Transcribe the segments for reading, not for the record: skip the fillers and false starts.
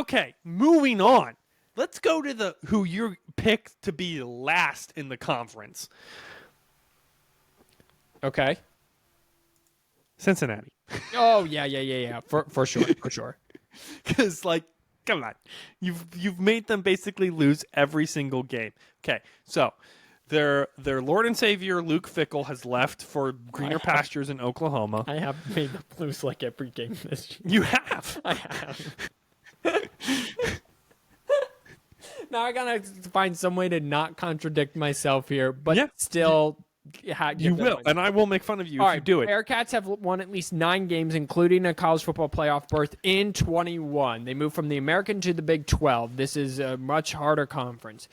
Okay, moving on. Let's go to who you picked to be last in the conference. Okay. Cincinnati. Oh, yeah. For sure. Because, come on. You've made them basically lose every single game. Okay, so their Lord and Savior, Luke Fickell, has left for greener pastures in Oklahoma. I have made them lose like every game this year. You have. I have. Now I gotta find some way to not contradict myself here, but still... You will, and I will make fun of you if you do it. Bearcats have won at least 9 games, including a college football playoff berth in 21. They moved from the American to the Big 12. This is a much harder conference.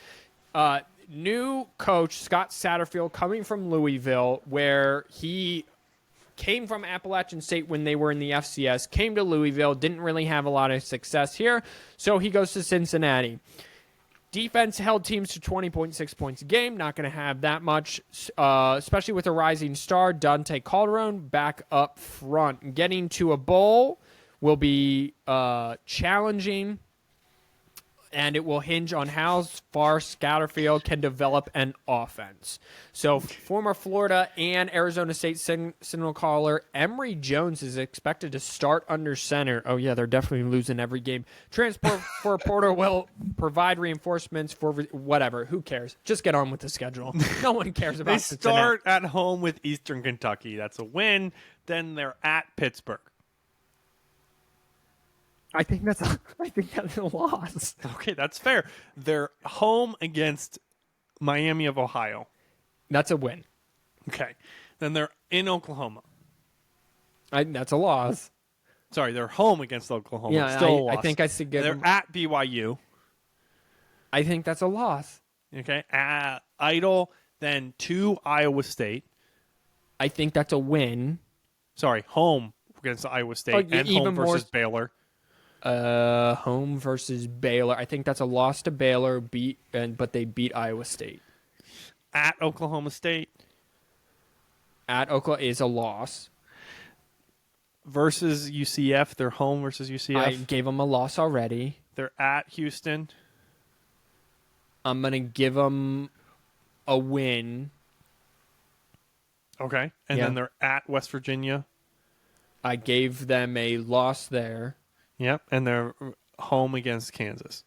New coach, Scott Satterfield, coming from Louisville, where he came from Appalachian State when they were in the FCS, came to Louisville, didn't really have a lot of success here, so he goes to Cincinnati. Defense held teams to 20.6 points a game. Not going to have that much, especially with a rising star, Dante Calderon, back up front. Getting to a bowl will be challenging, and it will hinge on how far Satterfield can develop an offense. So former Florida and Arizona State signal caller Emory Jones is expected to start under center. Oh, yeah, they're definitely losing every game. Transport for Porter will provide reinforcements for whatever. Who cares? Just get on with the schedule. No one cares about They start at home with Eastern Kentucky. That's a win. Then they're at Pittsburgh. I think that's a loss. Okay, that's fair. They're home against Miami of Ohio. That's a win. Okay. Then they're in Oklahoma. That's a loss. Sorry, they're home against Oklahoma. Yeah, Still a loss. I think I should give They're them. at BYU. I think that's a loss. Okay. At Idle, then to Iowa State. I think that's a win. Sorry, home against Iowa State and home versus Baylor. Home versus Baylor. I think that's a loss to Baylor. But they beat Iowa State. At Oklahoma State. At Oklahoma is a loss. Versus UCF. They're home versus UCF. I gave them a loss already. They're at Houston. I'm going to give them a win. Okay. And then they're at West Virginia. I gave them a loss there. Yep. And they're home against Kansas.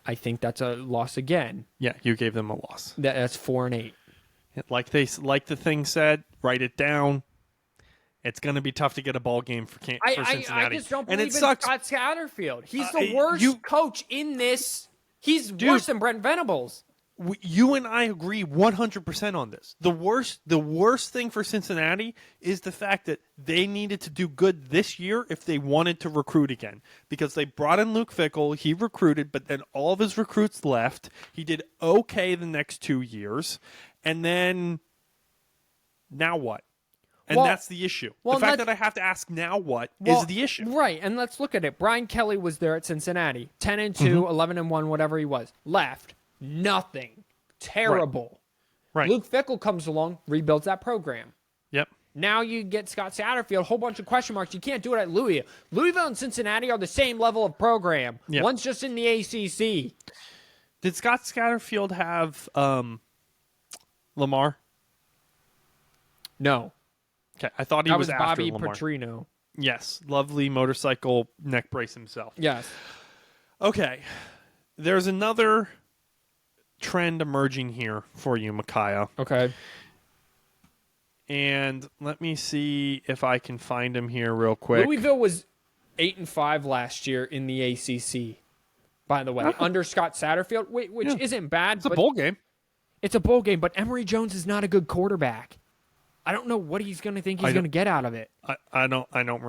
I think that's a loss again. Yeah, you gave them a loss. That's 4-8. Like the thing said, write it down. It's going to be tough to get a ball game for Cincinnati. I just don't believe and it sucks. Scott Satterfield. He's the worst coach in this. He's worse than Brent Venables. You and I agree 100% on this. The worst thing for Cincinnati is the fact that they needed to do good this year if they wanted to recruit again. Because they brought in Luke Fickell, he recruited, but then all of his recruits left. He did okay the next 2 years. And then, now what? And that's the issue. The fact that I have to ask now what is the issue. Right, and let's look at it. Brian Kelly was there at Cincinnati. 10-2, 11-1, whatever he was. Left. Nothing. Terrible. Right. Luke Fickell comes along, rebuilds that program. Yep. Now you get Scott Satterfield, a whole bunch of question marks. You can't do it at Louisville. Louisville and Cincinnati are the same level of program. Yep. One's just in the ACC. Did Scott Satterfield have Lamar? No. Okay, I thought he that was after Bobby Lamar. Petrino. Yes, lovely motorcycle neck brace himself. Yes. Okay, there's another trend emerging here for you, Micaiah. Okay. And let me see if I can find him here real quick. Louisville was 8-5 last year in the ACC. By the way, under Scott Satterfield, which isn't bad. It's a bowl game. It's a bowl game, but Emory Jones is not a good quarterback. I don't know what he's going to think he's going to get out of it. I don't